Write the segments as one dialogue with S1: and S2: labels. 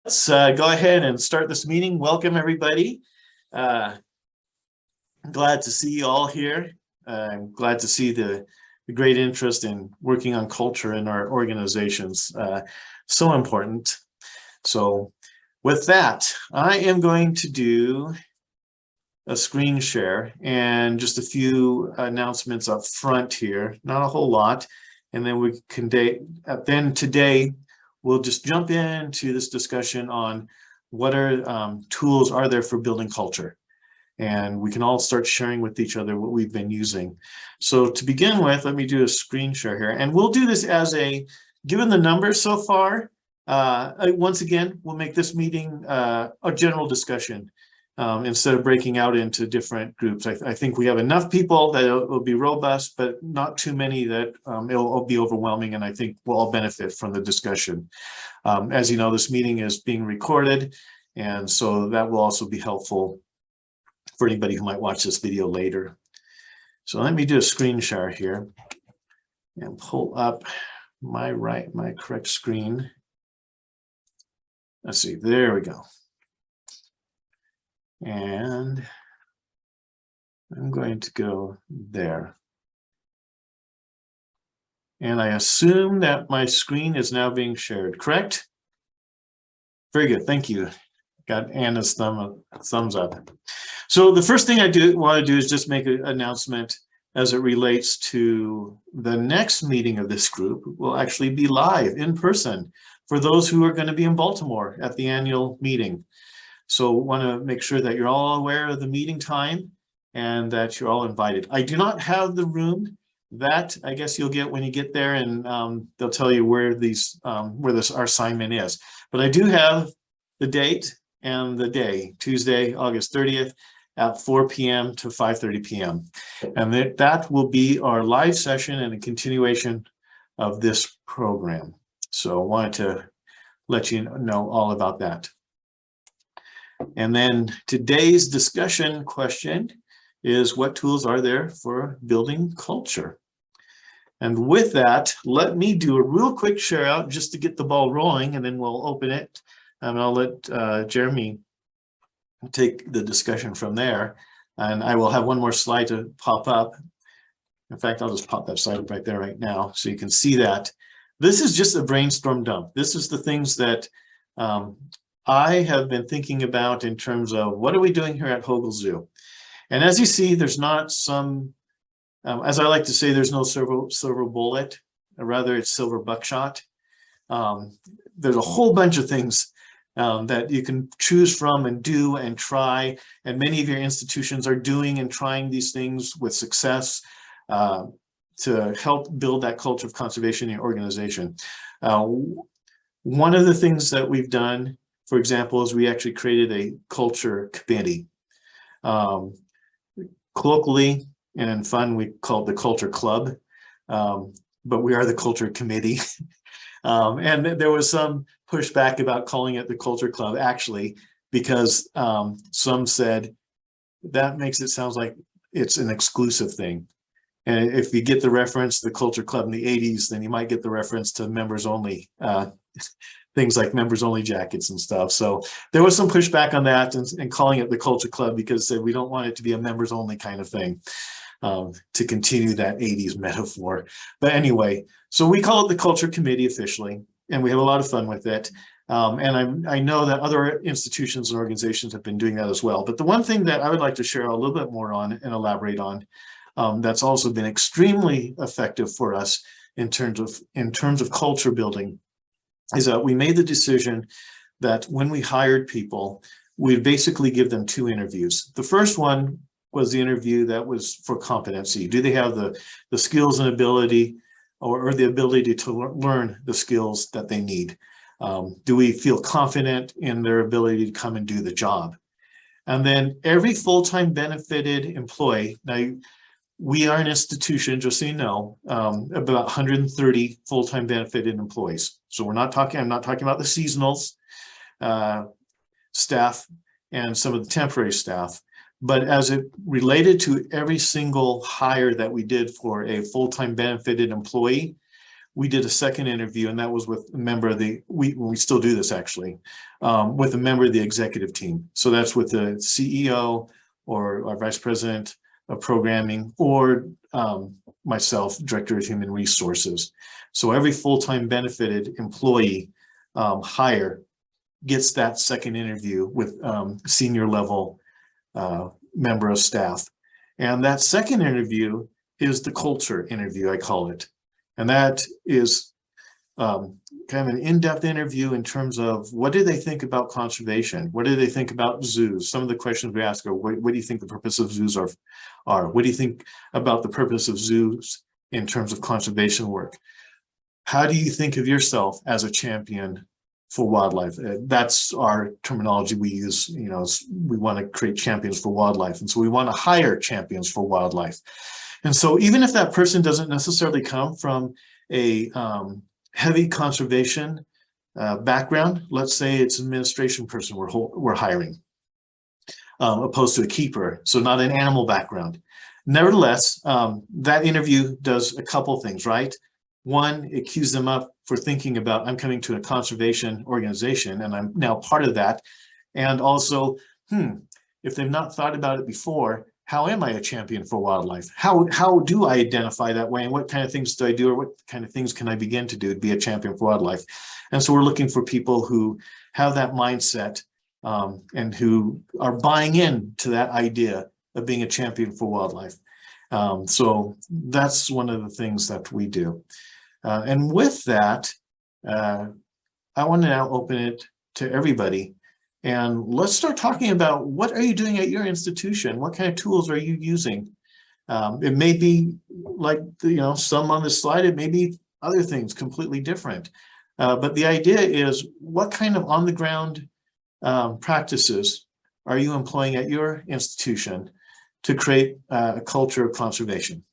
S1: Let's go ahead and start this meeting. Welcome, everybody. I'm glad to see you all here. I'm glad to see the great interest in working on culture in our organizations. So important. So with that, I am going to do a screen share and just a few announcements up front here, not a whole lot. And then we can today, we'll just jump into this discussion on what tools are there for building culture. And we can all start sharing with each other what we've been using. So to begin with, let me do a screen share here. And we'll do this as given the numbers so far, once again, we'll make this meeting a general discussion instead of breaking out into different groups. I think we have enough people that it will be robust, but not too many that it'll be overwhelming, and I think we'll all benefit from the discussion. As you know, this meeting is being recorded, and so that will also be helpful for anybody who might watch this video later. So let me do a screen share here and pull up my correct screen. Let's see, there we go. And I'm going to go there. And I assume that my screen is now being shared, correct? Very good, thank you. Got Anna's thumbs up. So the first thing I want to do is just make an announcement as it relates to the next meeting of this group. Will actually be live in person for those who are going to be in Baltimore at the annual meeting. So want to make sure that you're all aware of the meeting time and that you're all invited. I do not have the room. That I guess you'll get when you get there, and they'll tell you where our assignment is. But I do have the date and the day, Tuesday, August 30th at 4 p.m. to 5:30 p.m. And that will be our live session and a continuation of this program. So I wanted to let you know all about that. And then today's discussion question is, what tools are there for building culture? And with that, let me do a real quick share out just to get the ball rolling, and then we'll open it. And I'll let Jeremy take the discussion from there. And I will have one more slide to pop up. In fact, I'll just pop that slide up right there right now so you can see that. This is just a brainstorm dump. This is the things that I have been thinking about in terms of what are we doing here at Hogle Zoo. And as you see, there's not some, as I like to say, there's no silver bullet, or rather it's silver buckshot. There's a whole bunch of things that you can choose from and do and try. And many of your institutions are doing and trying these things with success to help build that culture of conservation in your organization. One of the things that we've done, for example, is we actually created a culture committee. Colloquially and in fun, we call it the culture club, but we are the culture committee. And there was some pushback about calling it the culture club, actually, because some said that makes it sound like it's an exclusive thing. And if you get the reference, the culture club in the 80s, then you might get the reference to members only, things like members only jackets and stuff. So there was some pushback on that and calling it the culture club, because we don't want it to be a members only kind of thing, to continue that 80s metaphor. But anyway, so we call it the culture committee officially, and we have a lot of fun with it. And I know that other institutions and organizations have been doing that as well. But the one thing that I would like to share a little bit more on and elaborate on, that's also been extremely effective for us in terms of culture building, is that we made the decision that when we hired people, we'd basically give them 2 interviews. The first one was the interview that was for competency. Do they have the skills and ability, or the ability to learn the skills that they need? Do we feel confident in their ability to come and do the job? And then every full-time benefited employee, now we are an institution, just so you know, about 130 full-time benefited employees. So I'm not talking about the seasonals staff and some of the temporary staff, but as it related to every single hire that we did for a full-time benefited employee, we did a second interview, and that was with a member of the, we still do this actually, with a member of the executive team. So that's with the CEO or our vice president of programming, or myself, director of human resources. So every full-time benefited employee hire gets that second interview with senior level member of staff. And that second interview is the culture interview, I call it. And that is kind of an in-depth interview in terms of what do they think about conservation? What do they think about zoos? Some of the questions we ask are, what do you think the purpose of zoos are? What do you think about the purpose of zoos in terms of conservation work? How do you think of yourself as a champion for wildlife? That's our terminology we use. You know, we want to create champions for wildlife. And so we want to hire champions for wildlife. And so even if that person doesn't necessarily come from a heavy conservation background, let's say it's an administration person we're hiring, opposed to a keeper, so not an animal background. Nevertheless, that interview does a couple things, right? One, it cues them up for thinking about, I'm coming to a conservation organization and I'm now part of that. And also, if they've not thought about it before, how am I a champion for wildlife? How do I identify that way? And what kind of things do I do, or what kind of things can I begin to do to be a champion for wildlife? And so we're looking for people who have that mindset and who are buying into that idea of being a champion for wildlife. So that's one of the things that we do. And with that, I want to now open it to everybody. And let's start talking about, what are you doing at your institution? What kind of tools are you using? It may be like, some on this slide, it may be other things completely different. But the idea is, what kind of on-the-ground practices are you employing at your institution to create a culture of conservation?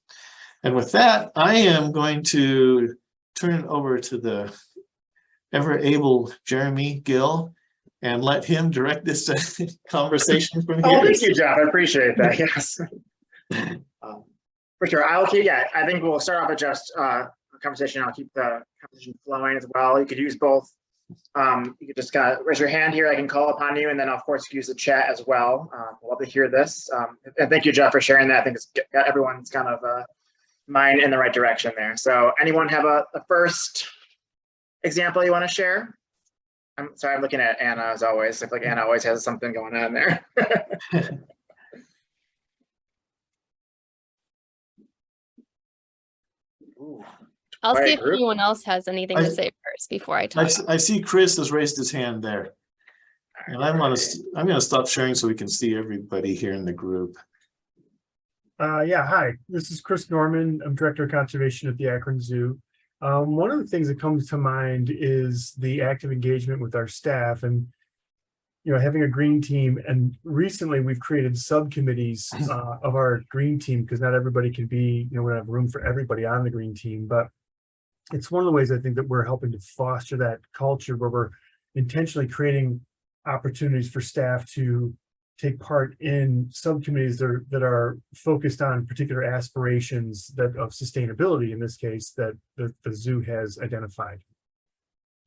S1: And with that, I am going to turn it over to the ever able Jeremy Gill and let him direct this conversation from here.
S2: Oh, thank you, Jeff. I appreciate that. Yes. For sure. I think we'll start off with just conversation. I'll keep the conversation flowing as well. You could use both. You could just kind of raise your hand here. I can call upon you, and then of course use the chat as well. Love to hear this. And thank you, Jeff, for sharing that. I think it's got everyone's kind of mind in the right direction there. So anyone have a first example you want to share? I'm sorry, I'm looking at Anna as always. I feel like Anna always has something going on there.
S3: I'll see if anyone else has anything to say first before I talk.
S1: I see Chris has raised his hand there. And I'm going to stop sharing so we can see everybody here in the group.
S4: Yeah, hi, this is Chris Norman. I'm Director of Conservation at the Akron Zoo. One of the things that comes to mind is the active engagement with our staff and, having a green team. And recently we've created subcommittees of our green team, because not everybody can be, we don't have room for everybody on the green team. But it's one of the ways I think that we're helping to foster that culture where we're intentionally creating opportunities for staff to take part in subcommittees that are focused on particular aspirations of sustainability, in this case, that the zoo has identified.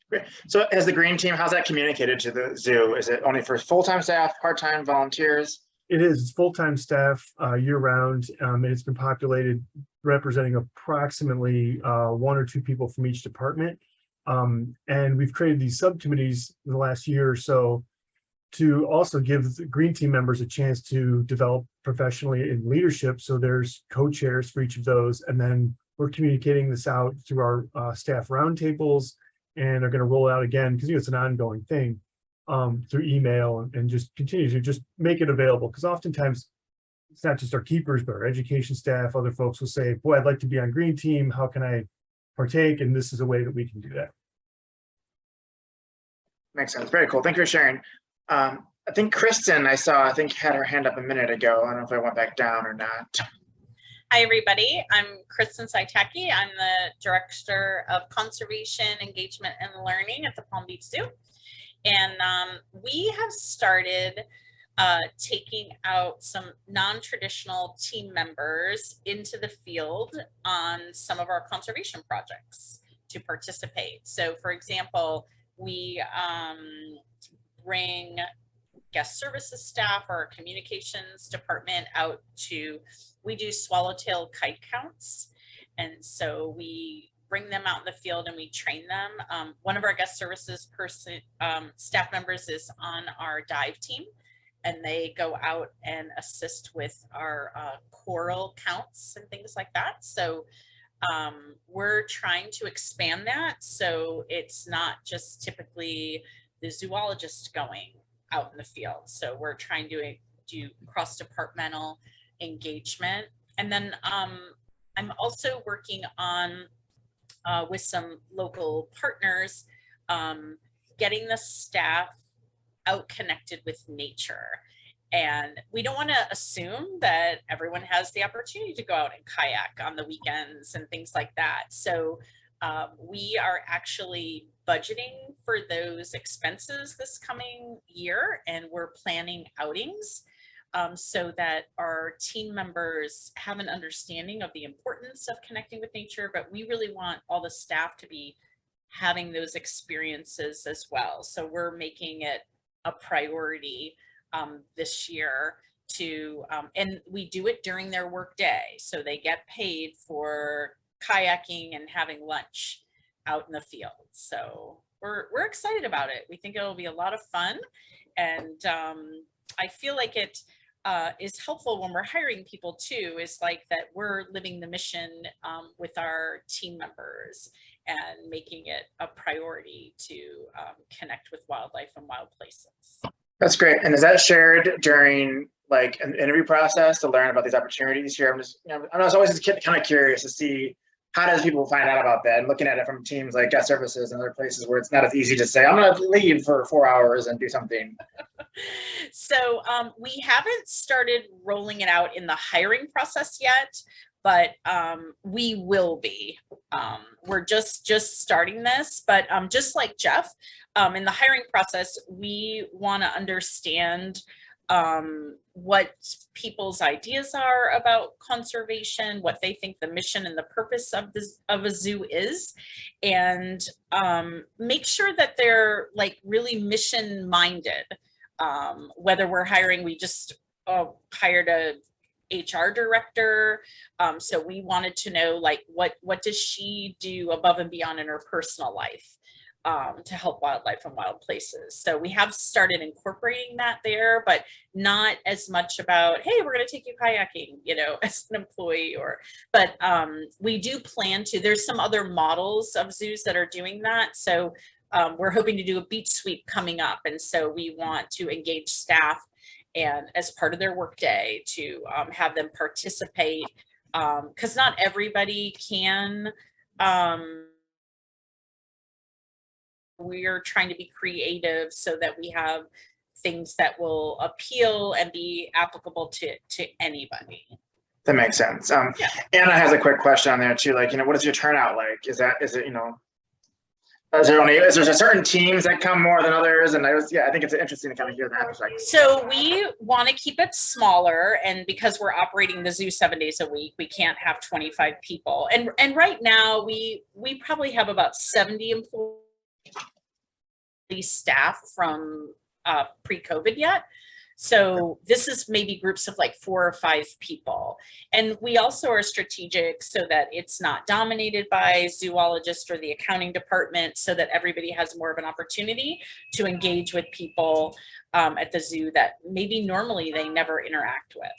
S2: Great. So as the green team, how's that communicated to the zoo? Is it only for full-time staff, part-time volunteers?
S4: It is. It's full-time staff year-round, and it's been populated representing approximately 1 or 2 people from each department. And we've created these subcommittees in the last year or so to also give the green team members a chance to develop professionally in leadership. So there's co-chairs for each of those. And then we're communicating this out through our staff roundtables, and are going to roll out again, because it's an ongoing thing, through email, and just continue to just make it available. Because oftentimes it's not just our keepers, but our education staff, other folks will say, boy, I'd like to be on green team. How can I partake? And this is a way that we can do that.
S2: Makes sense. Very cool. Thank you for sharing. I think Kristen, I think had her hand up a minute ago. I don't know if I went back down or not.
S5: Hi, everybody. I'm Kristen Saitaki. I'm the Director of Conservation, Engagement, and Learning at the Palm Beach Zoo. And we have started taking out some non-traditional team members into the field on some of our conservation projects to participate. So for example, we bring guest services staff or communications department out to, we do swallowtail kite counts. And so we bring them out in the field and we train them. One of our guest services staff members is on our dive team, and they go out and assist with our coral counts and things like that. So we're trying to expand that. So it's not just typically the zoologist going out in the field. So we're trying to do cross-departmental engagement. And then I'm also working on with some local partners, getting the staff out connected with nature. And we don't want to assume that everyone has the opportunity to go out and kayak on the weekends and things like that. So we are actually budgeting for those expenses this coming year, and we're planning outings so that our team members have an understanding of the importance of connecting with nature, but we really want all the staff to be having those experiences as well. So we're making it a priority this year to, and we do it during their work day. So they get paid for kayaking and having lunch out in the field. So we're excited about it. We think it'll be a lot of fun. And I feel like it is helpful when we're hiring people too, is like that we're living the mission with our team members and making it a priority to connect with wildlife and wild places.
S2: That's great. And is that shared during like an interview process to learn about these opportunities here? I'm just, you know, I was always just kind of curious to see how does people find out about that, and looking at it from teams like guest services and other places where it's not as easy to say, I'm going to leave for 4 hours and do something.
S5: So we haven't started rolling it out in the hiring process yet, but we will be. We're just starting this, but just like Jeff, in the hiring process, we want to understand what people's ideas are about conservation, what they think the mission and the purpose of a zoo is, and make sure that they're like really mission minded. Whether we're hiring, we just hired a HR director. So we wanted to know like what does she do above and beyond in her personal life to help wildlife and wild places. So we have started incorporating that there, but not as much about, hey, we're going to take you kayaking, you know, as an employee, but we do plan to. There's some other models of zoos that are doing that. So we're hoping to do a beach sweep coming up. And so we want to engage staff and as part of their workday to have them participate, because not everybody can. We're trying to be creative so that we have things that will appeal and be applicable to anybody.
S2: That makes sense.
S5: Yeah.
S2: Anna has a quick question on there too. Like, you know, what is your turnout like? Is it, you know, is there certain teams that come more than others? And I think it's interesting to kind of hear that perspective.
S5: So we want to keep it smaller, and because we're operating the zoo 7 days a week, we can't have 25 people. And right now we probably have about 70 employees staff from pre-COVID yet. So this is maybe groups of like 4 or 5 people. And we also are strategic so that it's not dominated by zoologists or the accounting department, so that everybody has more of an opportunity to engage with people at the zoo that maybe normally they never interact with.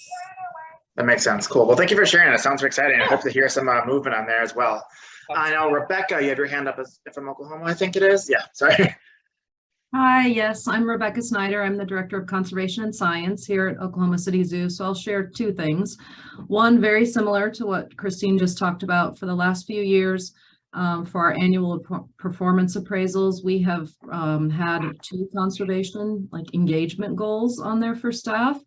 S2: That makes sense. Cool. Well, thank you for sharing. That sounds exciting. I hope to hear some movement on there as well. I know, Rebecca, you have your hand up from Oklahoma, I think it is. Yeah, sorry.
S6: Hi, yes, I'm Rebecca Snyder. I'm the Director of Conservation and Science here at Oklahoma City Zoo. So I'll share 2 things. One, very similar to what Christine just talked about. For the last few years, for our annual performance appraisals, we have had 2 conservation engagement goals on there for staff.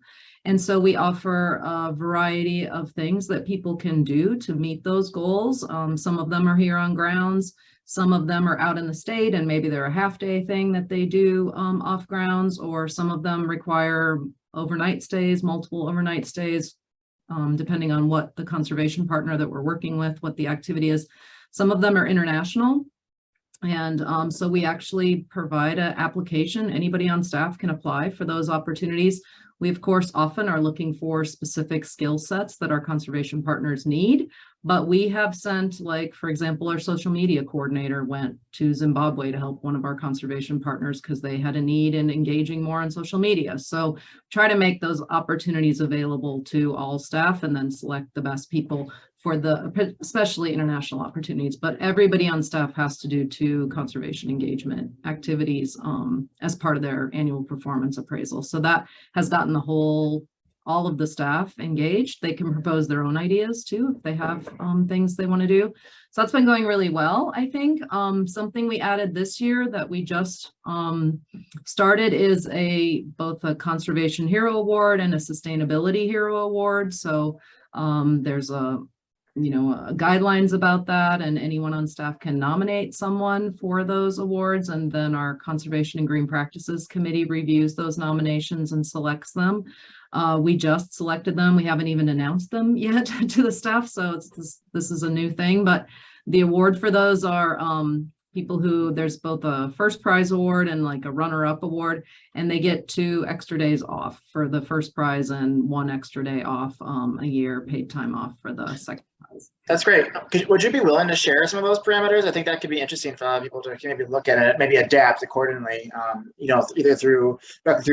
S6: And so we offer a variety of things that people can do to meet those goals. Some of them are here on grounds. Some of them are out in the state, and maybe they're a half-day thing that they do off grounds, or some of them require overnight stays, multiple overnight stays, depending on what the conservation partner that we're working with, what the activity is. Some of them are international. And so we actually provide an application. Anybody on staff can apply for those opportunities. We, of course, often are looking for specific skill sets that our conservation partners need, but we have sent, like, for example, our social media coordinator went to Zimbabwe to help one of our conservation partners because they had a need in engaging more on social media. So try to make those opportunities available to all staff and then select the best people for the, especially international opportunities, but everybody on staff has to do 2 conservation engagement activities as part of their annual performance appraisal. So that has gotten all of the staff engaged. They can propose their own ideas too, if they have things they want to do. So that's been going really well, I think. Something we added this year that we just started is both a Conservation Hero Award and a Sustainability Hero Award. So there's guidelines about that, and anyone on staff can nominate someone for those awards, and then our Conservation and Green Practices Committee reviews those nominations and selects them. We just selected them. We haven't even announced them yet to the staff, so this is a new thing, but the award for those are people who, there's both a first prize award and like a runner-up award, and they get 2 extra days off for the first prize and 1 extra day off a year paid time off for the second prize.
S2: That's great. Would you be willing to share some of those parameters? I think that could be interesting for people to maybe look at it, maybe adapt accordingly, either through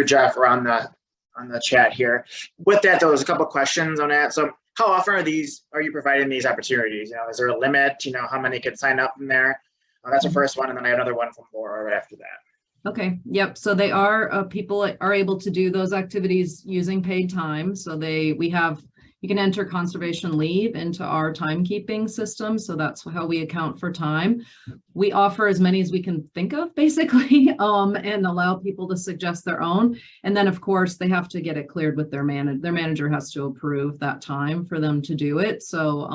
S2: Jeff or on the chat here. With that, though, there's a couple of questions on that. So how often are you providing these opportunities? Is there a limit? How many can sign up in there? That's the first one, and then I have another one from Laura right after that.
S6: Okay, yep. So they are, people are able to do those activities using paid time. So you can enter conservation leave into our timekeeping system. So that's how we account for time. We offer as many as we can think of, basically, and allow people to suggest their own. And then, of course, they have to get it cleared with their manager. Their manager has to approve that time for them to do it. So,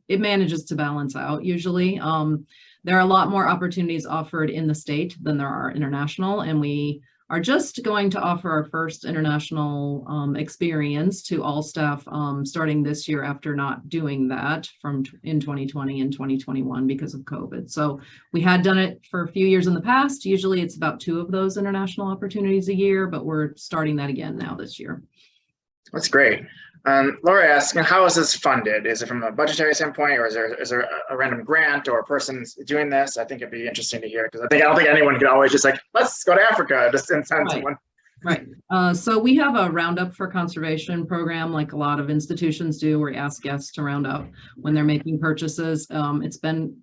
S6: it manages to balance out usually. There are a lot more opportunities offered in the state than there are international, and we are just going to offer our first international experience to all staff starting this year after not doing that in 2020 and 2021 because of COVID. So we had done it for a few years in the past. Usually it's about 2 of those international opportunities a year, but we're starting that again now this year.
S2: That's great. Laura asks, how is this funded? Is it from a budgetary standpoint, or is there a random grant or a person doing this? I think it'd be interesting to hear, because I don't think anyone could always just like, let's go to Africa, just send someone.
S6: Right. So we have a Roundup for Conservation program, like a lot of institutions do, where we ask guests to round up when they're making purchases.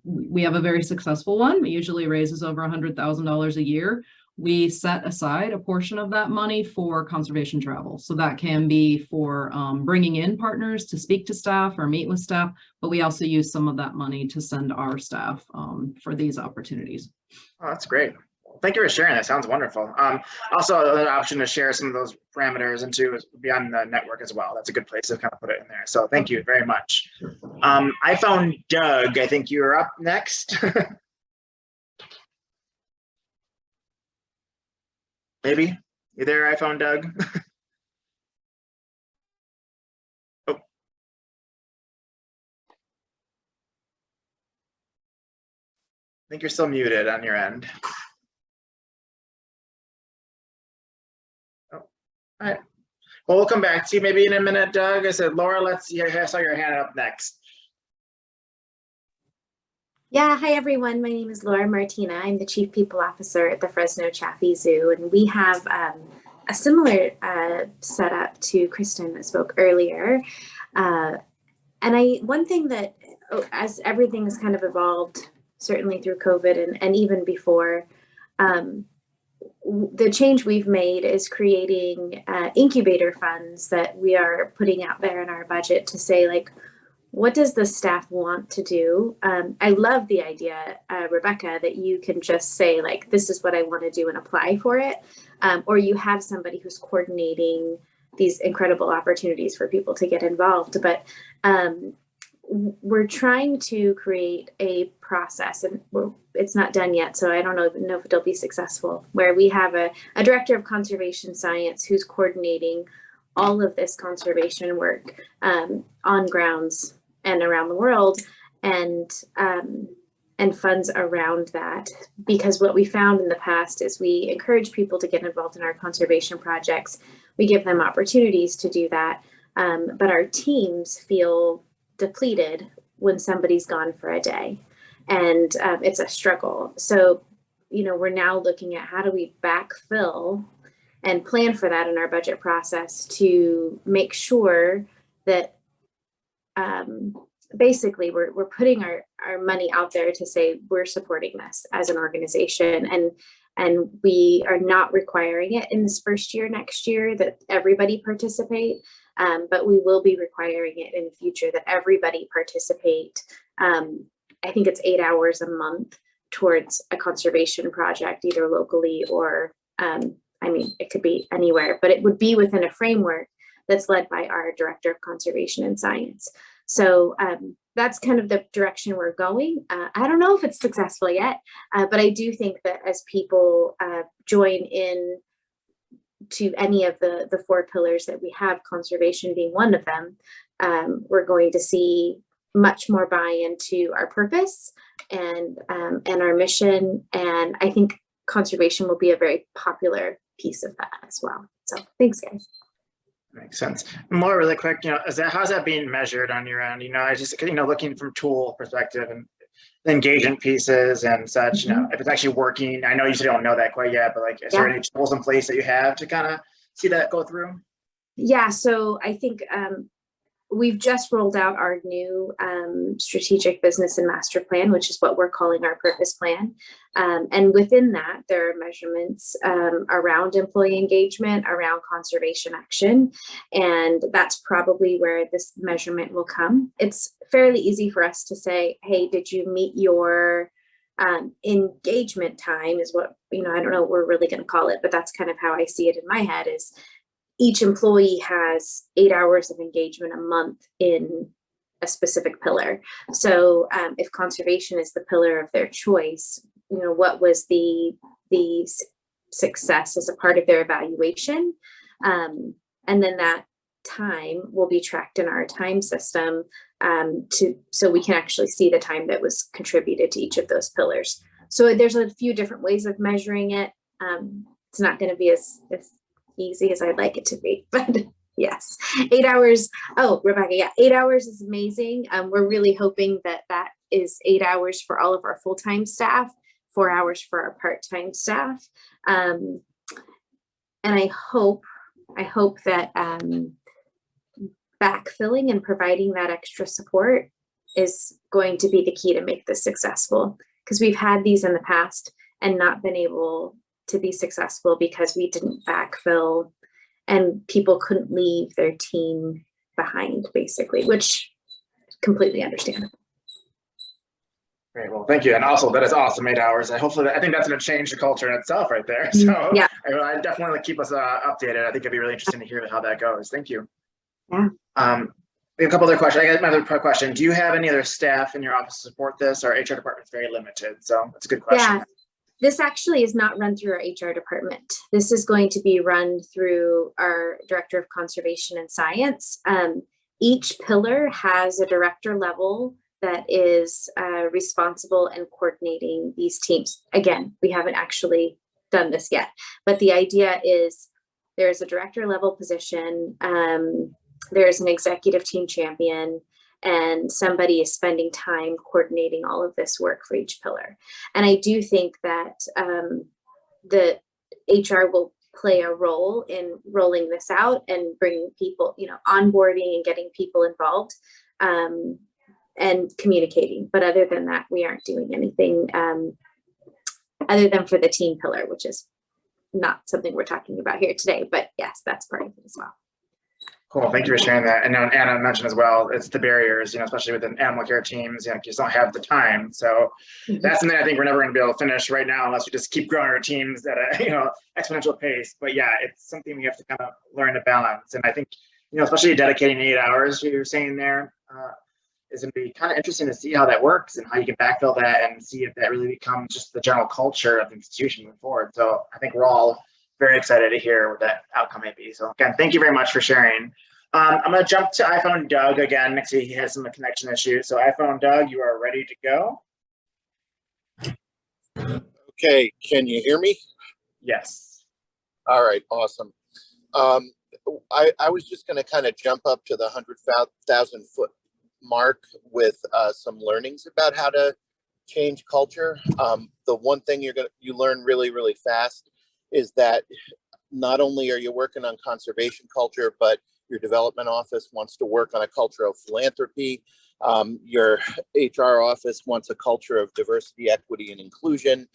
S6: We have a very successful one. It usually raises over $100,000 a year. We set aside a portion of that money for conservation travel. So that can be for bringing in partners to speak to staff or meet with staff, but we also use some of that money to send our staff for these opportunities.
S2: Oh, that's great. Thank you for sharing. That sounds wonderful. Also, an option to share some of those parameters into beyond the network as well. That's a good place to kind of put it in there. So thank you very much. I found Doug. I think you're up next. Maybe you there, iPhone Doug? Oh. I think you're still muted on your end. Oh, all right. Well, we'll come back to you maybe in a minute, Doug. I said, Laura, I saw your hand up next.
S7: Yeah, hi everyone. My name is Laura Martina. I'm the Chief People Officer at the Fresno Chaffee Zoo, and we have a similar setup to Kristen that spoke earlier. One thing that, as everything has kind of evolved, certainly through COVID and even before, the change we've made is creating incubator funds that we are putting out there in our budget to say, like, what does the staff want to do? I love the idea, Rebecca, that you can just say, like, this is what I want to do and apply for it. Or you have somebody who's coordinating these incredible opportunities for people to get involved. But we're trying to create a process, and it's not done yet, so I don't know if it'll be successful, where we have a director of conservation science who's coordinating all of this conservation work on grounds and around the world. And and funds around that, because what we found in the past is we encourage people to get involved in our conservation projects. We give them opportunities to do that, but our teams feel depleted when somebody's gone for a day, and it's a struggle. So, you know, we're now looking at how do we backfill and plan for that in our budget process to make sure that basically we're putting our money out there to say we're supporting this as an organization, and we are not requiring it in this first year next year that everybody participate, but we will be requiring it in the future that everybody participate. I think it's 8 hours a month towards a conservation project, either locally or I mean, it could be anywhere, but it would be within a framework that's led by our Director of Conservation and Science. So that's kind of the direction we're going. I don't know if it's successful yet, but I do think that as people join in to any of the 4 pillars that we have, conservation being one of them, we're going to see much more buy-in to our purpose and our mission. And I think conservation will be a very popular piece of that as well. So thanks, guys.
S2: Makes sense. More really quick, you know, how's that being measured on your end? You know, I just, you know, looking from tool perspective and the engagement pieces and such, you know, if it's actually working. I know you still don't know that quite yet, but like, is there any tools in place that you have to kind of see that go through?
S7: Yeah, so I think we've just rolled out our new strategic business and master plan, which is what we're calling our purpose plan. And within that, there are measurements around employee engagement, around conservation action. And that's probably where this measurement will come. It's fairly easy for us to say, hey, did you meet your engagement time is what, you know, I don't know what we're really going to call it, but that's kind of how I see it in my head is each employee has 8 hours of engagement a month in a specific pillar. So if conservation is the pillar of their choice, you know, what was the success as a part of their evaluation? And then that time will be tracked in our time system so we can actually see the time that was contributed to each of those pillars. So there's a few different ways of measuring it. It's not going to be as easy as I'd like it to be, but yes, 8 hours. Oh, Rebecca, yeah, 8 hours is amazing. We're really hoping that that is 8 hours for all of our full-time staff, 4 hours for our part-time staff. And I hope that backfilling and providing that extra support is going to be the key to make this successful, because we've had these in the past and not been able to be successful because we didn't backfill and people couldn't leave their team behind, basically, which completely understandable.
S2: Great, well, thank you. And also that is awesome, 8 hours. I think that's going to change the culture in itself right there. So yeah, I definitely keep us updated. I think it'd be really interesting to hear how that goes. Thank you.
S7: Yeah.
S2: We have a couple other questions. I got another question. Do you have any other staff in your office to support this? Our HR department is very limited. So that's a good question.
S7: Yeah. This actually is not run through our HR department. This is going to be run through our Director of Conservation and Science. Each pillar has a director level that is responsible and coordinating these teams. Again, we haven't actually done this yet, but the idea is there's a director level position, there's an executive team champion, and somebody is spending time coordinating all of this work for each pillar. And I do think that the HR will play a role in rolling this out and bringing people, you know, onboarding and getting people involved and communicating. But other than that, we aren't doing anything other than for the team pillar, which is not something we're talking about here today. But yes, that's part of it as well.
S2: Cool, thank you for sharing that. And Anna mentioned as well, it's the barriers, you know, especially within animal care teams, you know, you just don't have the time. So that's something I think we're never going to be able to finish right now unless we just keep growing our teams at a, you know, exponential pace. But yeah, it's something we have to kind of learn to balance. And I think, you know, especially dedicating 8 hours, you were saying there, is going to be kind of interesting to see how that works and how you can backfill that and see if that really becomes just the general culture of the institution moving forward. So I think we're all very excited to hear what that outcome may be. So again, thank you very much for sharing. I'm going to jump to iPhone Doug again. Next week he has some connection issues. So iPhone Doug, you are ready to go.
S8: Okay, can you hear me?
S2: Yes.
S8: All right, awesome. I was just going to kind of jump up to the 100,000 foot mark with some learnings about how to change culture. The one thing you learn really fast is that not only are you working on conservation culture, but your development office wants to work on a culture of philanthropy. Your HR office wants a culture of diversity, equity, and inclusion.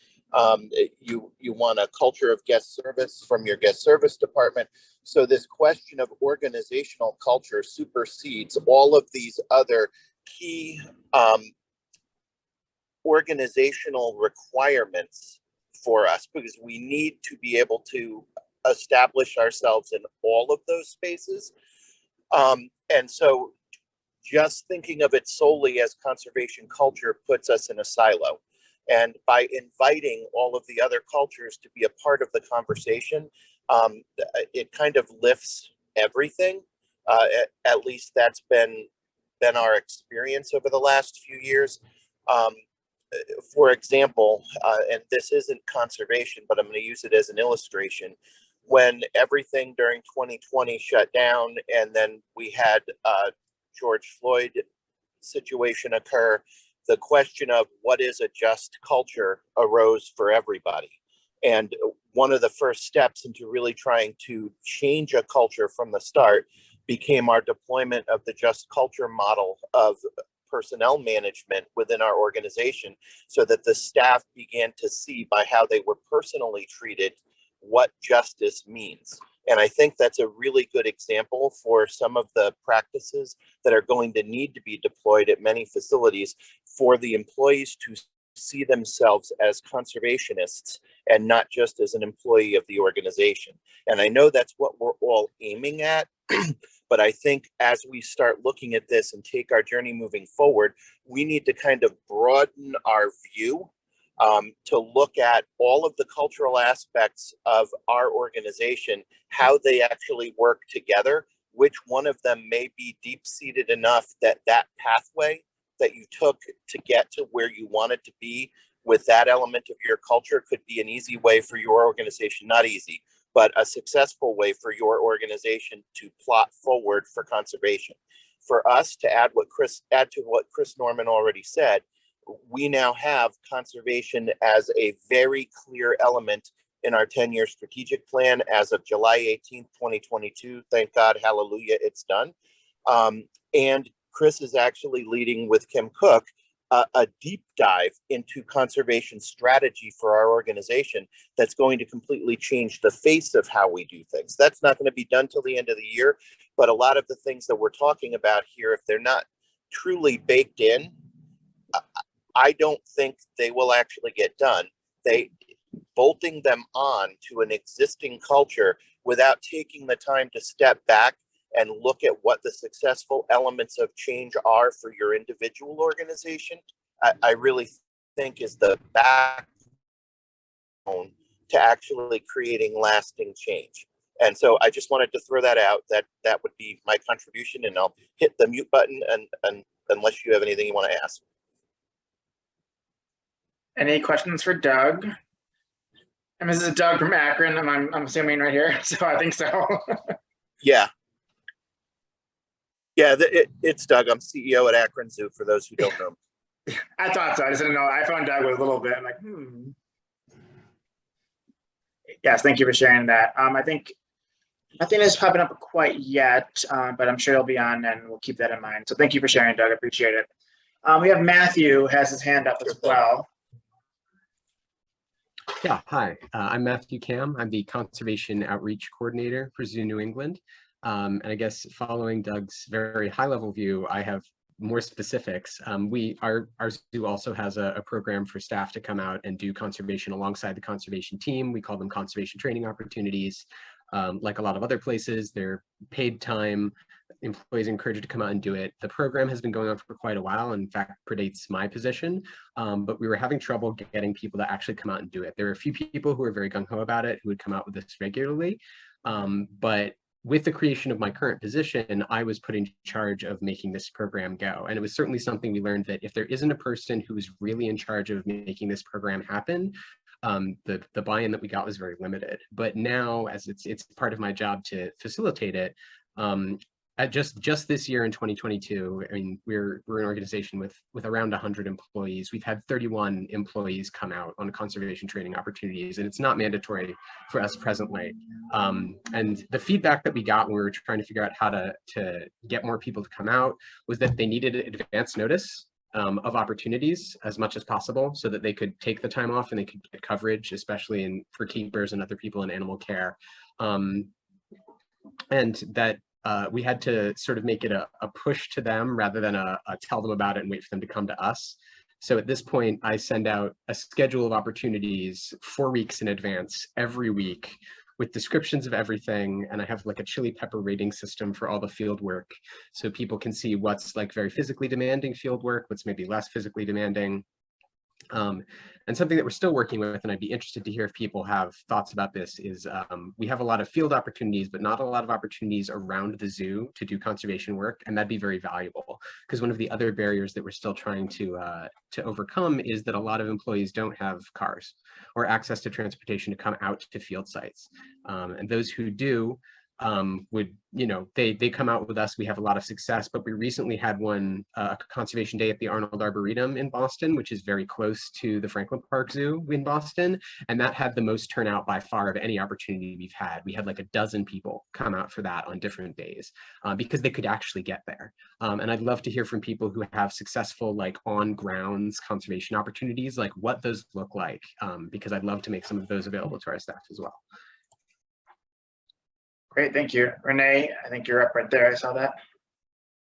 S8: You want a culture of guest service from your guest service department. So this question of organizational culture supersedes all of these other key organizational requirements for us, because we need to be able to establish ourselves in all of those spaces. And so just thinking of it solely as conservation culture puts us in a silo. And by inviting all of the other cultures to be a part of the conversation, it kind of lifts everything. At least that's been our experience over the last few years. For example, and this isn't conservation, but I'm going to use it as an illustration. When everything during 2020 shut down, and then we had George Floyd situation occur, the question of what is a just culture arose for everybody. And one of the first steps into really trying to change a culture from the start became our deployment of the just culture model of personnel management within our organization, so that the staff began to see by how they were personally treated what justice means. And I think that's a really good example for some of the practices that are going to need to be deployed at many facilities for the employees to see themselves as conservationists and not just as an employee of the organization. And I know that's what we're all aiming at, but I think as we start looking at this and take our journey moving forward, we need to kind of broaden our view to look at all of the cultural aspects of our organization, how they actually work together, which one of them may be deep-seated enough that that pathway that you took to get to where you wanted to be with that element of your culture could be an easy way for your organization, not easy, but a successful way for your organization to plot forward for conservation. For us to add to what Chris Norman already said, we now have conservation as a very clear element in our 10-year strategic plan as of July 18th, 2022. Thank God, hallelujah, it's done. And Chris is actually leading with Kim Cook a deep dive into conservation strategy for our organization that's going to completely change the face of how we do things. That's not going to be done till the end of the year, but a lot of the things that we're talking about here, if they're not truly baked in, I don't think they will actually get done. Bolting them on to an existing culture without taking the time to step back and look at what the successful elements of change are for your individual organization, I really think is the backbone to actually creating lasting change. And so I just wanted to throw that out, that would be my contribution, and I'll hit the mute button and unless you have anything you want to ask.
S2: Any questions for Doug? And this is Doug from Akron, and I'm assuming right here, so I think so.
S8: Yeah. Yeah, it's Doug. I'm CEO at Akron Zoo, for those who don't know.
S2: I thought so. I just didn't know. I found Doug with a little bit. I'm like, Yes, thank you for sharing that. I think nothing is popping up quite yet, but I'm sure it'll be on, and we'll keep that in mind. So thank you for sharing, Doug. I appreciate it. We have Matthew has his hand up as well.
S9: Yeah, hi, I'm Matthew Cam. I'm the Conservation Outreach Coordinator for Zoo New England. And I guess following Doug's very high level view, I have more specifics. Our zoo also has a program for staff to come out and do conservation alongside the conservation team. We call them conservation training opportunities. Like a lot of other places, they're paid time. Employees are encouraged to come out and do it. The program has been going on for quite a while, and in fact predates my position, but we were having trouble getting people to actually come out and do it. There were a few people who were very gung-ho about it who would come out with this regularly, but with the creation of my current position, I was put in charge of making this program go. And it was certainly something we learned, that if there isn't a person who is really in charge of making this program happen, the buy-in that we got was very limited. But now, as it's part of my job to facilitate it, just this year in 2022, I mean, we're an organization with around 100 employees. We've had 31 employees come out on conservation training opportunities, and it's not mandatory for us presently. And the feedback that we got when we were trying to figure out how to get more people to come out was that they needed advance notice of opportunities as much as possible, so that they could take the time off and they could get coverage, especially for keepers and other people in animal care. And that we had to sort of make it a push to them rather than a tell them about it and wait for them to come to us. So at this point, I send out a schedule of opportunities 4 weeks in advance every week, with descriptions of everything. And I have like a chili pepper rating system for all the field work, so people can see what's like very physically demanding field work, what's maybe less physically demanding. And something that we're still working with, and I'd be interested to hear if people have thoughts about this, is we have a lot of field opportunities, but not a lot of opportunities around the zoo to do conservation work, and that'd be very valuable, because one of the other barriers that we're still trying to overcome is that a lot of employees don't have cars or access to transportation to come out to field sites, and those who do would, you know, they come out with us. We have a lot of success, but we recently had a conservation day at the Arnold Arboretum in Boston, which is very close to the Franklin Park Zoo in Boston, and that had the most turnout by far of any opportunity we've had. We had like 12 people come out for that on different days, because they could actually get there. And I'd love to hear from people who have successful like on grounds conservation opportunities, like what those look like, because I'd love to make some of those available to our staff as well.
S2: Great, thank you. Renee, I think you're up right there. I saw that.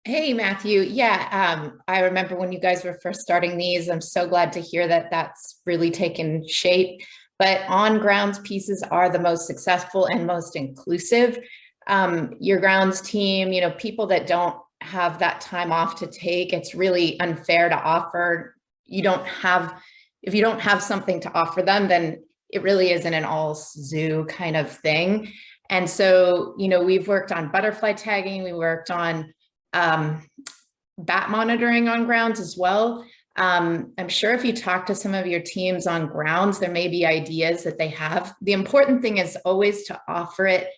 S10: Hey, Matthew. Yeah, I remember when you guys were first starting these. I'm so glad to hear that that's really taken shape. But on grounds pieces are the most successful and most inclusive. Your grounds team, you know, people that don't have that time off to take, it's really unfair to offer. If you don't have something to offer them, then it really isn't an all zoo kind of thing. And so, you know, we've worked on butterfly tagging, we worked on bat monitoring on grounds as well. I'm sure if you talk to some of your teams on grounds, there may be ideas that they have. The important thing is always to offer it,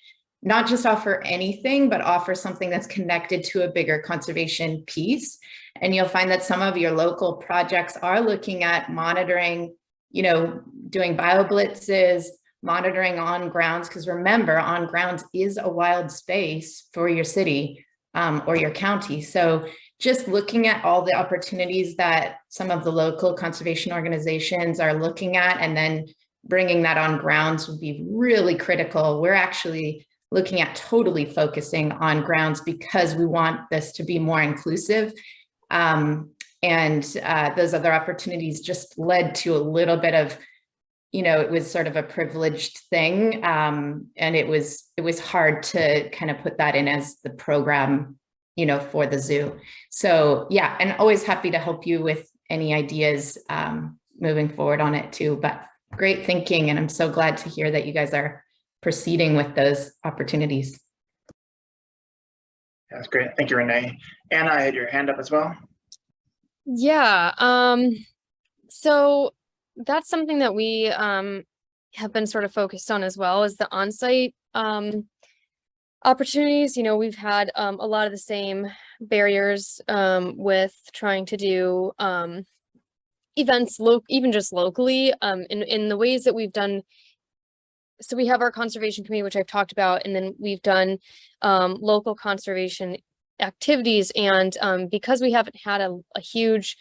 S10: not just offer anything, but offer something that's connected to a bigger conservation piece. And you'll find that some of your local projects are looking at monitoring, you know, doing bio blitzes, monitoring on grounds, because remember, on grounds is a wild space for your city or your county. So just looking at all the opportunities that some of the local conservation organizations are looking at, and then bringing that on grounds would be really critical. We're actually looking at totally focusing on grounds because we want this to be more inclusive. And those other opportunities just led to a little bit of, you know, it was sort of a privileged thing. And it was hard to kind of put that in as the program, you know, for the zoo. So yeah, and always happy to help you with any ideas moving forward on it too, but great thinking. And I'm so glad to hear that you guys are proceeding with those opportunities.
S2: That's great. Thank you, Renee. Anna, I had your hand up as well.
S3: Yeah. So that's something that we have been sort of focused on as well, is the on-site opportunities. You know, we've had a lot of the same barriers with trying to do events even just locally in the ways that we've done. So we have our conservation committee, which I've talked about, and then we've done local conservation activities. And because we haven't had a huge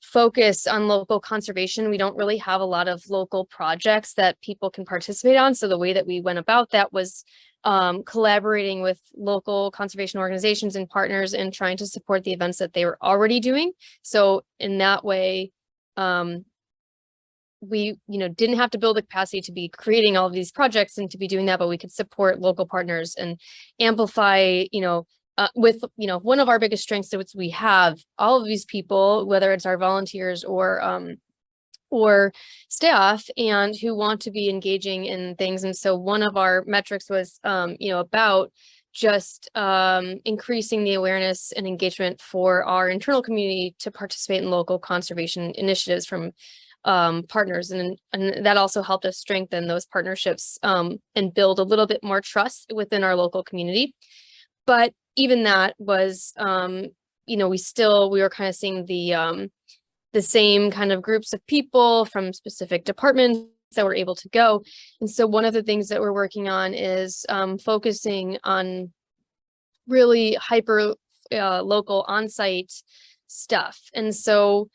S3: focus on local conservation, we don't really have a lot of local projects that people can participate on. So the way that we went about that was collaborating with local conservation organizations and partners and trying to support the events that they were already doing. So in that way, we, you know, didn't have to build the capacity to be creating all of these projects and to be doing that, but we could support local partners and amplify, you know, with, you know, one of our biggest strengths is we have all of these people, whether it's our volunteers or staff, and who want to be engaging in things. And so one of our metrics was, you know, about just increasing the awareness and engagement for our internal community to participate in local conservation initiatives from partners. And that also helped us strengthen those partnerships and build a little bit more trust within our local community. But even that was, you know, we were kind of seeing the same kind of groups of people from specific departments that were able to go. And so one of the things that we're working on is focusing on really hyper local on-site stuff. And so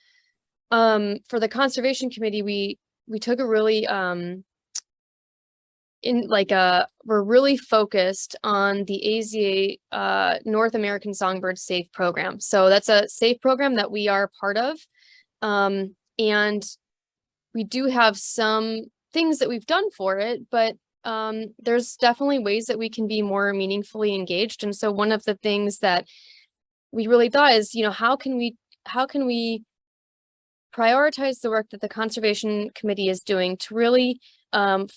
S3: for the conservation committee, we took a really we're really focused on the AZA North American Songbird Safe program. So that's a safe program that we are part of. And we do have some things that we've done for it, but there's definitely ways that we can be more meaningfully engaged. And so one of the things that we really thought is, you know, how can we prioritize the work that the Conservation Committee is doing to really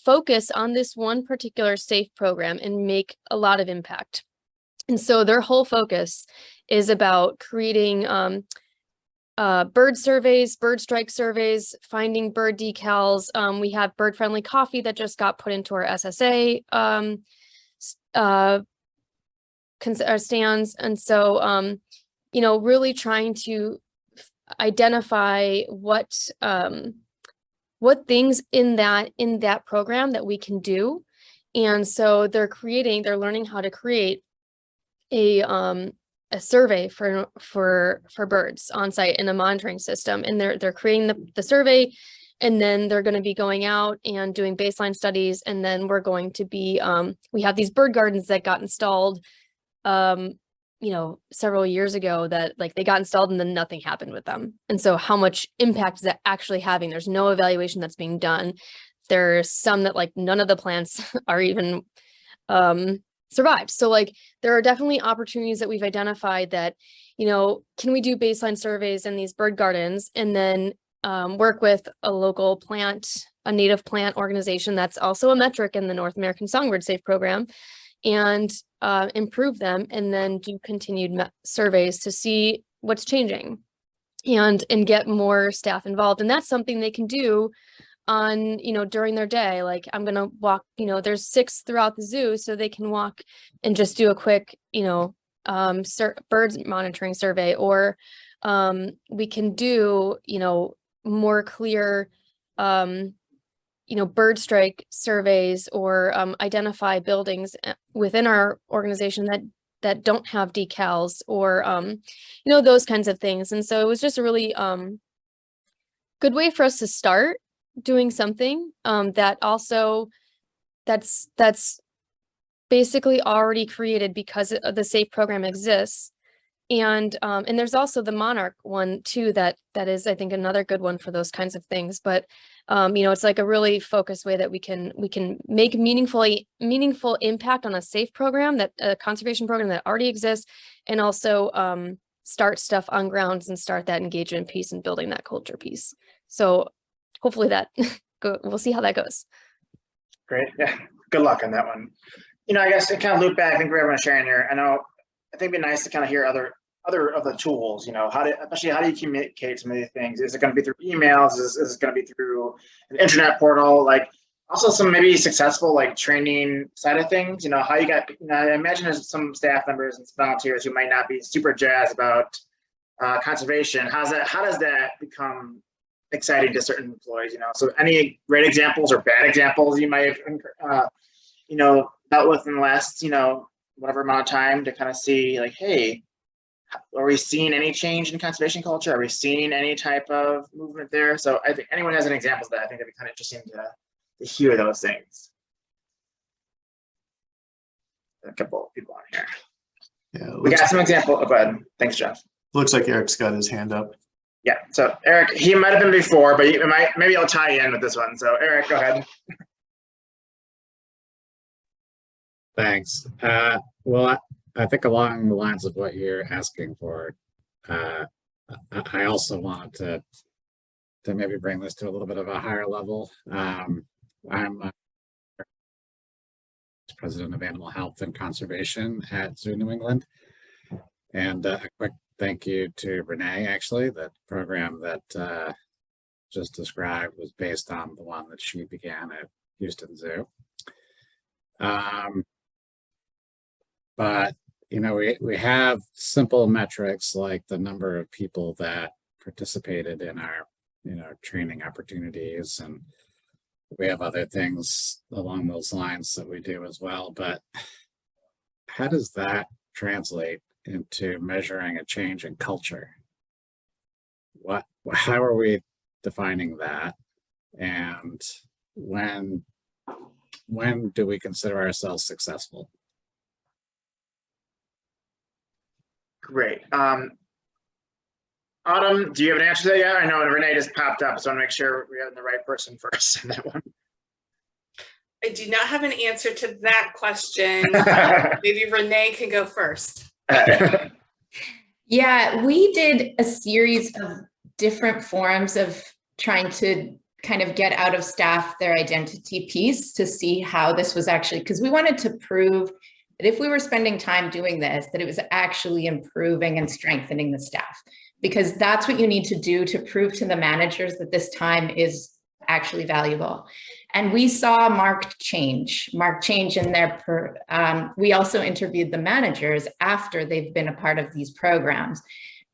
S3: focus on this one particular safe program and make a lot of impact. And so their whole focus is about creating bird surveys, bird strike surveys, finding bird decals. We have bird friendly coffee that just got put into our SSA stands. And so, you know, really trying to identify what things in that program that we can do. And so they're learning how to create a survey for birds on site in a monitoring system. And they're creating the survey, and then they're going to be going out and doing baseline studies. And then we're going to be, we have these bird gardens that got installed, you know, several years ago that like they got installed and then nothing happened with them. And so how much impact is that actually having? There's no evaluation that's being done. There's some that like none of the plants are even survived. So like there are definitely opportunities that we've identified that, you know, can we do baseline surveys in these bird gardens and then work with a local plant, a native plant organization that's also a metric in the North American Songbird Safe program, and improve them, and then do continued surveys to see what's changing and get more staff involved. And that's something they can do on, you know, during their day. Like I'm going to walk, you know, there's 6 throughout the zoo, so they can walk and just do a quick, you know, birds monitoring survey, or we can do, you know, more clear, you know, bird strike surveys, or identify buildings within our organization that don't have decals, or, you know, those kinds of things. And so it was just a really good way for us to start doing something that also that's basically already created because the SAFE program exists. And there's also the Monarch one too, that is, I think, another good one for those kinds of things. But you know, it's like a really focused way that we can make meaningful impact on a SAFE program, that a conservation program that already exists, and also start stuff on grounds and start that engagement piece and building that culture piece. So hopefully that we'll see how that goes.
S2: Great. Yeah. Good luck on that one. You know, I guess to kind of loop back, I think everyone sharing here. I think it'd be nice to kind of hear other of the tools, you know, how do you communicate some of these things? Is it going to be through emails? Is it going to be through an internet portal? Like also some maybe successful like training side of things, you know, how you got, you know, I imagine there's some staff members and volunteers who might not be super jazzed about conservation. How does that become exciting to certain employees, you know? So any great examples or bad examples you might have, you know, dealt with in the last, you know, whatever amount of time to kind of see like, hey, are we seeing any change in conservation culture? Are we seeing any type of movement there? So I think anyone has an example of that, I think that'd be kind of interesting to hear those things. A couple of people on here.
S1: Yeah,
S2: We got some example. Go ahead. Thanks, Jeff.
S1: looks like Eric's got his hand up.
S2: Yeah, so Eric, he might have been before, but maybe I'll tie you in with this one. So Eric, go ahead.
S11: Thanks. Well, I think along the lines of what you're asking for, I also wanted to maybe bring this to a little bit of a higher level. I'm President of Animal Health and Conservation at Zoo New England. And a quick thank you to Renee, actually. The program that just described was based on the one that she began at Houston Zoo. But, you know, we have simple metrics like the number of people that participated in our, you know, training opportunities, and we have other things along those lines that we do as well. But how does that translate into measuring a change in culture? How are we defining that? And when do we consider ourselves successful?
S2: Great. Autumn, do you have an answer to that yet? I know Renee just popped up, so I want to make sure we have the right person first in that one.
S12: I do not have an answer to that question. Maybe Renee can go first.
S10: Yeah, we did a series of different forms of trying to kind of get out of staff their identity piece to see how this was actually, because we wanted to prove that if we were spending time doing this, that it was actually improving and strengthening the staff, because that's what you need to do to prove to the managers that this time is actually valuable. And we saw marked change in their, we also interviewed the managers after they've been a part of these programs,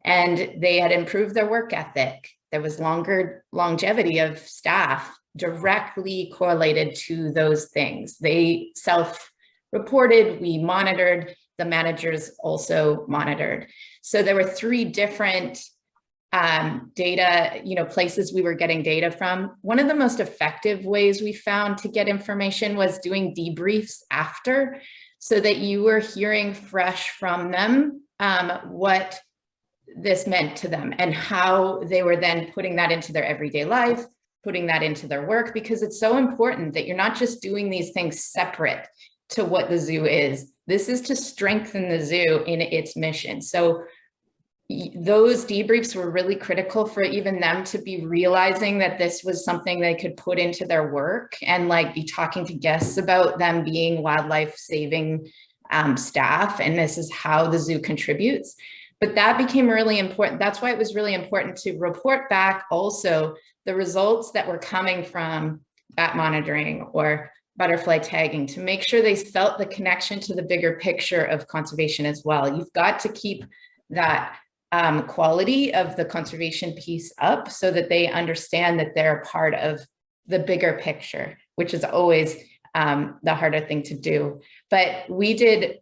S10: and they had improved their work ethic. There was longer longevity of staff directly correlated to those things. They self-reported, we monitored, the managers also monitored. So there were 3 different data, places we were getting data from. One of the most effective ways we found to get information was doing debriefs after, so that you were hearing fresh from them what this meant to them and how they were then putting that into their everyday life, putting that into their work, because it's so important that you're not just doing these things separate to what the zoo is. This is to strengthen the zoo in its mission. So those debriefs were really critical for even them to be realizing that this was something they could put into their work, and like be talking to guests about them being wildlife saving staff, and this is how the zoo contributes. But that became really important. That's why it was really important to report back also the results that were coming from bat monitoring or butterfly tagging, to make sure they felt the connection to the bigger picture of conservation as well. You've got to keep that quality of the conservation piece up so that they understand that they're a part of the bigger picture, which is always the harder thing to do. But we did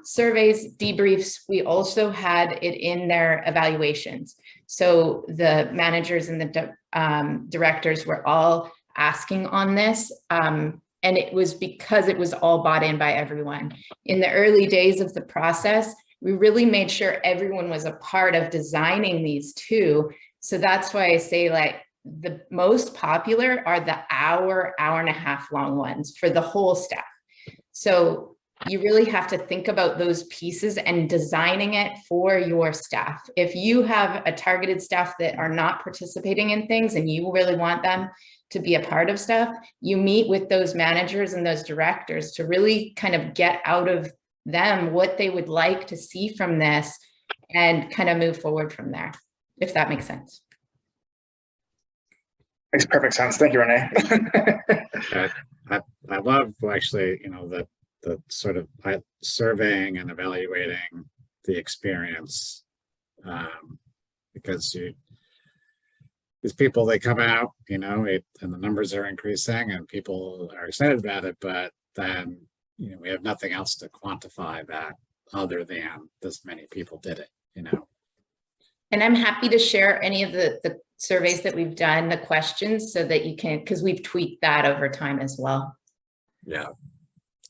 S10: surveys, debriefs. We also had it in their evaluations. So the managers and the directors were all asking on this. And it was because it was all bought in by everyone. In the early days of the process, we really made sure everyone was a part of designing these too. So that's why I say, like, the most popular are the hour and a half long ones for the whole staff. So you really have to think about those pieces and designing it for your staff. If you have a targeted staff that are not participating in things and you really want them to be a part of stuff, you meet with those managers and those directors to really kind of get out of them what they would like to see from this and kind of move forward from there, if that makes sense.
S2: Makes perfect sense. Thank you, Renee.
S11: I love actually, the sort of surveying and evaluating the experience, because these people, they come out, and the numbers are increasing and people are excited about it, but then we have nothing else to quantify that other than this many people did it, And
S10: I'm happy to share any of the surveys that we've done, the questions, so that you can, because we've tweaked that over time as well.
S11: Yeah,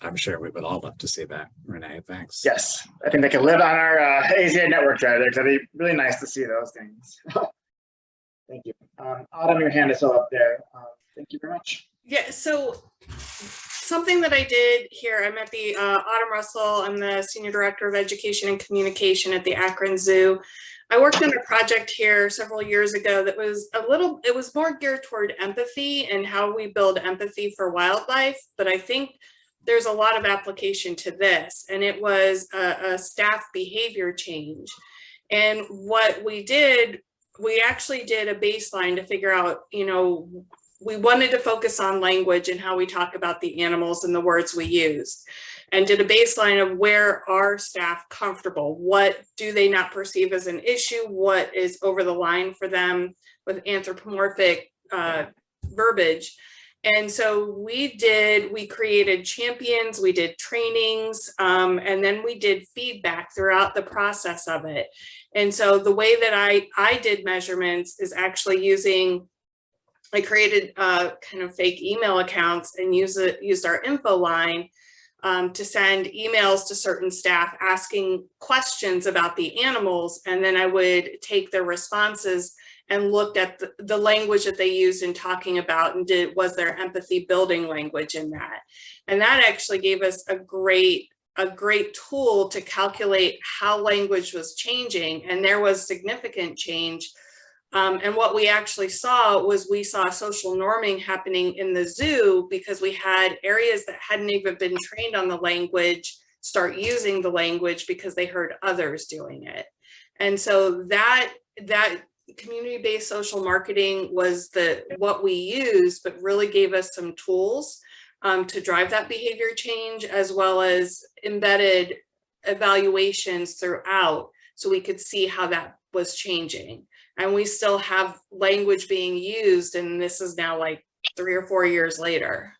S11: I'm sure we would all love to see that, Renee. Thanks.
S2: Yes, I think they can live on our AZA network there. That'd be really nice to see those things. Thank you. Autumn, your hand is still up there. Thank you very much.
S12: Yeah, so something that I did here, I'm at the Autumn Russell. I'm the Senior Director of Education and Communication at the Akron Zoo. I worked on a project here several years ago that was it was more geared toward empathy and how we build empathy for wildlife. But I think there's a lot of application to this, and it was a staff behavior change. And what we did, we actually did a baseline to figure out, you know, we wanted to focus on language and how we talk about the animals and the words we use, and did a baseline of where are staff comfortable, what do they not perceive as an issue, what is over the line for them with anthropomorphic verbiage. And so we created champions, we did trainings, and then we did feedback throughout the process of it. And so the way that I did measurements is actually I created kind of fake email accounts and used our info line to send emails to certain staff asking questions about the animals. And then I would take their responses and looked at the language that they used in talking about, and was there empathy building language in that. And that actually gave us a great tool to calculate how language was changing. And there was significant change. And what we actually saw was social norming happening in the zoo, because we had areas that hadn't even been trained on the language start using the language because they heard others doing it. And so that community-based social marketing was what we used, but really gave us some tools to drive that behavior change, as well as embedded evaluations throughout, so we could see how that was changing. And we still have language being used, and this is now like 3 or 4 years later.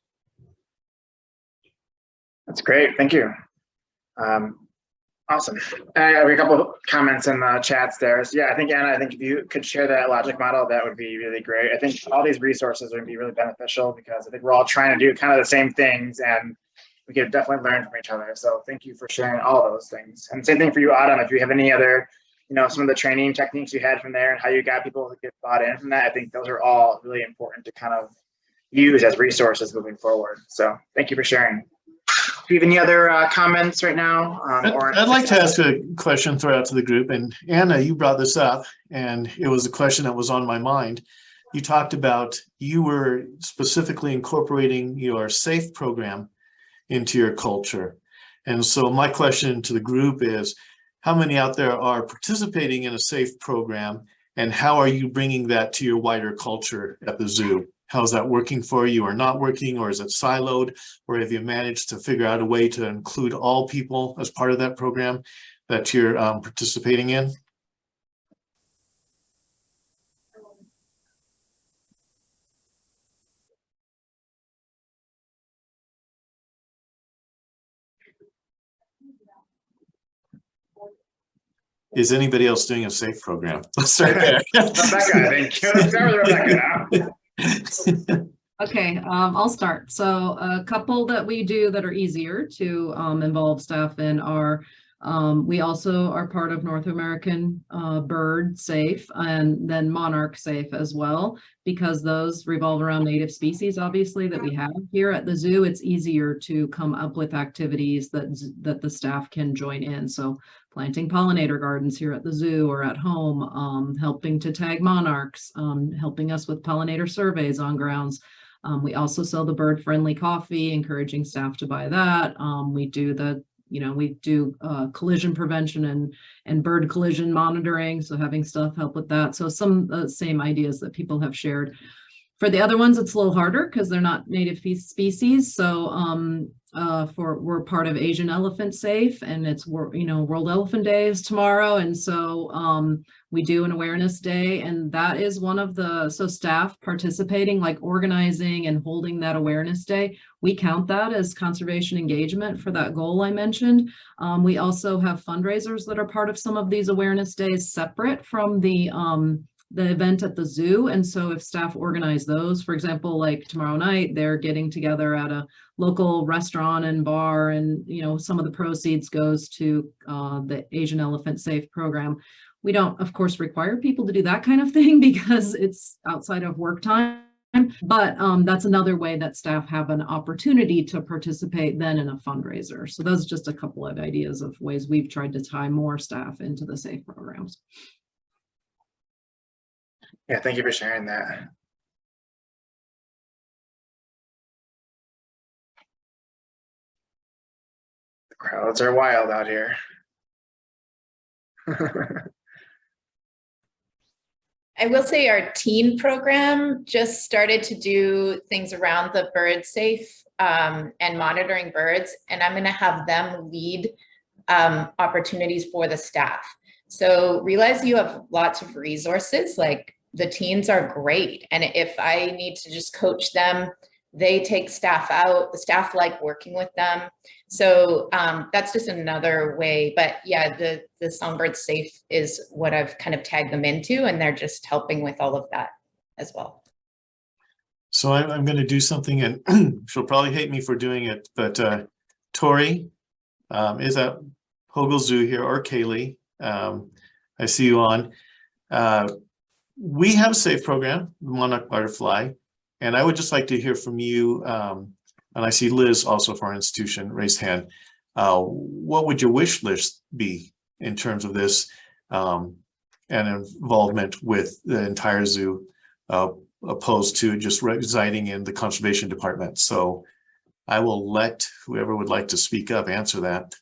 S2: That's great, thank you. Awesome. I have a couple of comments in the chats there. So yeah, I think, Anna, if you could share that logic model, that would be really great. I think all these resources would be really beneficial, because I think we're all trying to do kind of the same things, and we could definitely learn from each other. So thank you for sharing all those things. And same thing for you, Autumn. If you have any other, some of the training techniques you had from there and how you got people to get bought in from that, I think those are all really important to kind of use as resources moving forward. So thank you for sharing. Do you have any other comments right now?
S1: I'd like to ask a question, throw out to the group. And Anna, you brought this up, and it was a question that was on my mind. You talked about you were specifically incorporating your SAFE program into your culture. And so my question to the group is, how many out there are participating in a SAFE program, and how are you bringing that to your wider culture at the zoo? How is that working for you, or not working, or is it siloed, or have you managed to figure out a way to include all people as part of that program that you're participating in? Is anybody else doing a SAFE program? Let's start there.
S2: Rebecca, I think. Let's start with Rebecca now.
S6: Okay, I'll start. So a couple that we do that are easier to involve staff in are, we also are part of North American Bird Safe, and then Monarch Safe as well, because those revolve around native species, obviously, that we have here at the zoo. It's easier to come up with activities that the staff can join in. So planting pollinator gardens here at the zoo or at home, helping to tag monarchs, helping us with pollinator surveys on grounds. We also sell the bird-friendly coffee, encouraging staff to buy that. We do collision prevention and bird collision monitoring, so having staff help with that. So some same ideas that people have shared. For the other ones, it's a little harder because they're not native species. So we're part of Asian Elephant Safe, and it's World Elephant Day is tomorrow, and so we do an awareness day, and that is one of the staff participating, like organizing and holding that awareness day. We count that as conservation engagement for that goal I mentioned. We also have fundraisers that are part of some of these awareness days, separate from the event at the zoo. And so if staff organize those, for example, like tomorrow night, they're getting together at a local restaurant and bar, and some of the proceeds goes to the Asian Elephant Safe program. We don't, of course, require people to do that kind of thing because it's outside of work time, but that's another way that staff have an opportunity to participate then in a fundraiser. So those are just a couple of ideas of ways we've tried to tie more staff into the SAFE programs.
S2: Yeah, thank you for sharing that. Crowds are wild out here.
S10: I will say our teen program just started to do things around the bird safe and monitoring birds, and I'm going to have them lead opportunities for the staff. So realize you have lots of resources, like the teens are great, and if I need to just coach them, they take staff out, the staff like working with them. So that's just another way. But yeah, the Songbird Safe is what I've kind of tagged them into, and they're just helping with all of that as well.
S1: So I'm going to do something, and she'll probably hate me for doing it, but Tori is at Hogle Zoo here, or Kaylee. I see you on. We have a SAFE program, the Monarch Butterfly, and I would just like to hear from you. And I see Liz also for our institution, raised hand. What would your wish list be in terms of this and involvement with the entire zoo, opposed to just residing in the conservation department? So I will let whoever would like to speak up answer that.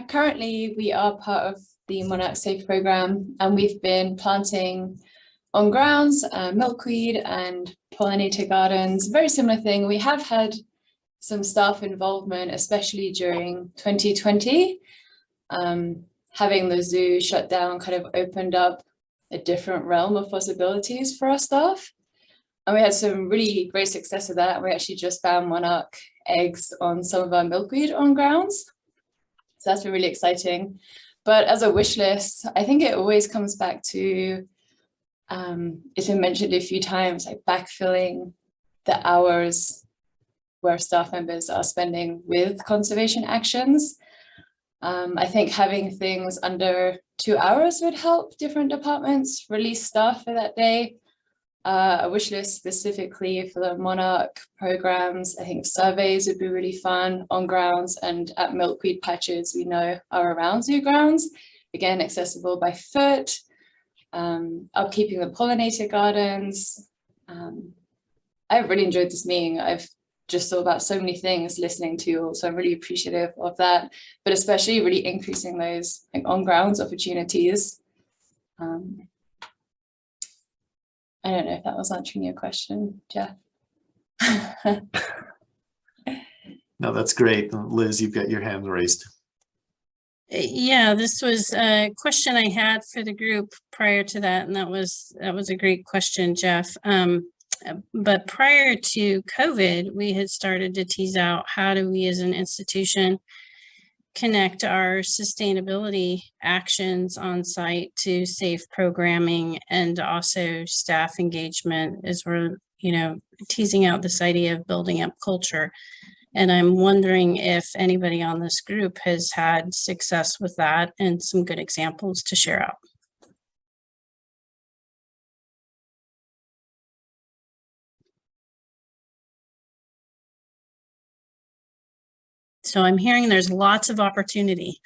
S13: Currently, we are part of the Monarch Safe program, and we've been planting on grounds, milkweed and pollinator gardens. Very similar thing. We have had some staff involvement, especially during 2020. Having the zoo shut down kind of opened up a different realm of possibilities for our staff. And we had some really great success with that. We actually just found monarch eggs on some of our milkweed on grounds. So that's been really exciting. But as a wish list, I think it always comes back to, it's been mentioned a few times, like backfilling the hours where staff members are spending with conservation actions. I think having things under 2 hours would help different departments release staff for that day. A wish list specifically for the monarch programs. I think surveys would be really fun on grounds and at milkweed patches we know are around zoo grounds. Again, accessible by foot. Upkeeping the pollinator gardens. I've really enjoyed this meeting. I've just thought about so many things listening to you all, so I'm really appreciative of that, but especially really increasing those like on grounds opportunities. I don't know if that was answering your question, Jeff.
S1: No, that's great. Liz, you've got your hand raised.
S14: Yeah, this was a question I had for the group prior to that, and that was a great question, Jeff. But prior to COVID, we had started to tease out how do we as an institution connect our sustainability actions on site to safe programming and also staff engagement, as we're, teasing out this idea of building up culture. And I'm wondering if anybody on this group has had success with that and some good examples to share out. So I'm hearing there's lots of opportunity.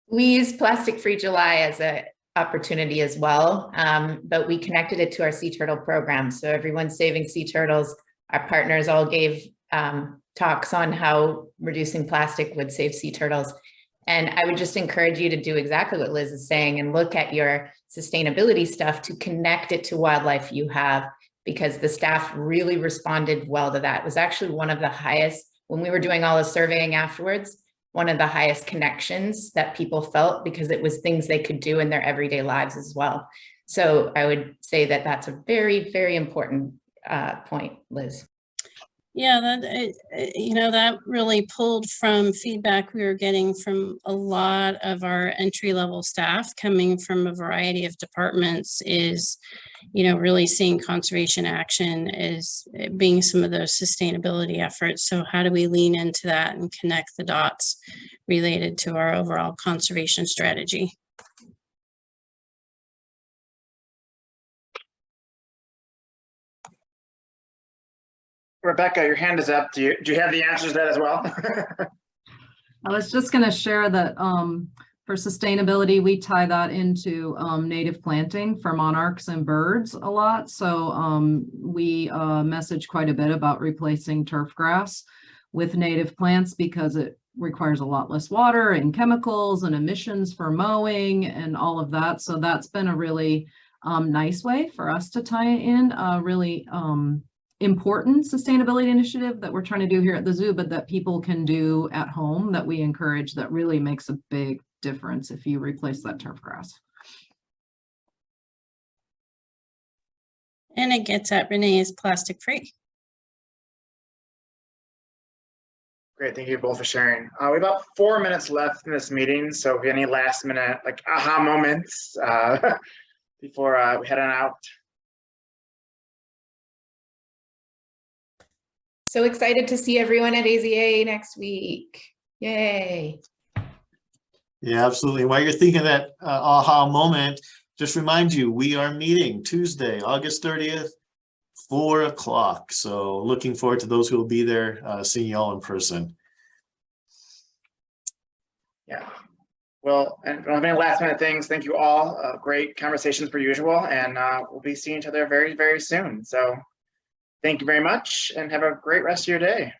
S10: We use Plastic Free July as an opportunity as well, but we connected it to our sea turtle program. So everyone's saving sea turtles. Our partners all gave talks on how reducing plastic would save sea turtles. And I would just encourage you to do exactly what Liz is saying and look at your sustainability stuff to connect it to wildlife you have, because the staff really responded well to that. It was actually one of the highest, when we were doing all the surveying afterwards, one of the highest connections that people felt, because it was things they could do in their everyday lives as well. So I would say that that's a very, very important point, Liz.
S14: Yeah, that really pulled from feedback we were getting from a lot of our entry-level staff coming from a variety of departments is, really seeing conservation action as being some of those sustainability efforts. So how do we lean into that and connect the dots related to our overall conservation strategy?
S2: Rebecca, your hand is up. Do you have the answers to that as well?
S6: I was just going to share that For sustainability, we tie that into native planting for monarchs and birds a lot. So we message quite a bit about replacing turf grass with native plants because it requires a lot less water and chemicals and emissions for mowing and all of that. So that's been a really nice way for us to tie in a really important sustainability initiative that we're trying to do here at the zoo, but that people can do at home that we encourage, that really makes a big difference if you replace that turf grass.
S14: And it gets at Renee's plastic free.
S2: Great, thank you both for sharing. We have about 4 minutes left in this meeting, so if you have any last minute like aha moments before we head on out.
S10: So excited to see everyone at AZA next week. Yay.
S1: Yeah, absolutely. While you're thinking of that aha moment, just remind you, we are meeting Tuesday, August 30th, 4 o'clock. So looking forward to those who will be there, seeing you all in person.
S2: Yeah. Well, and if I don't have any last minute things, thank you all. Great conversations per usual, and we'll be seeing each other very, very soon. So thank you very much and have a great rest of your day.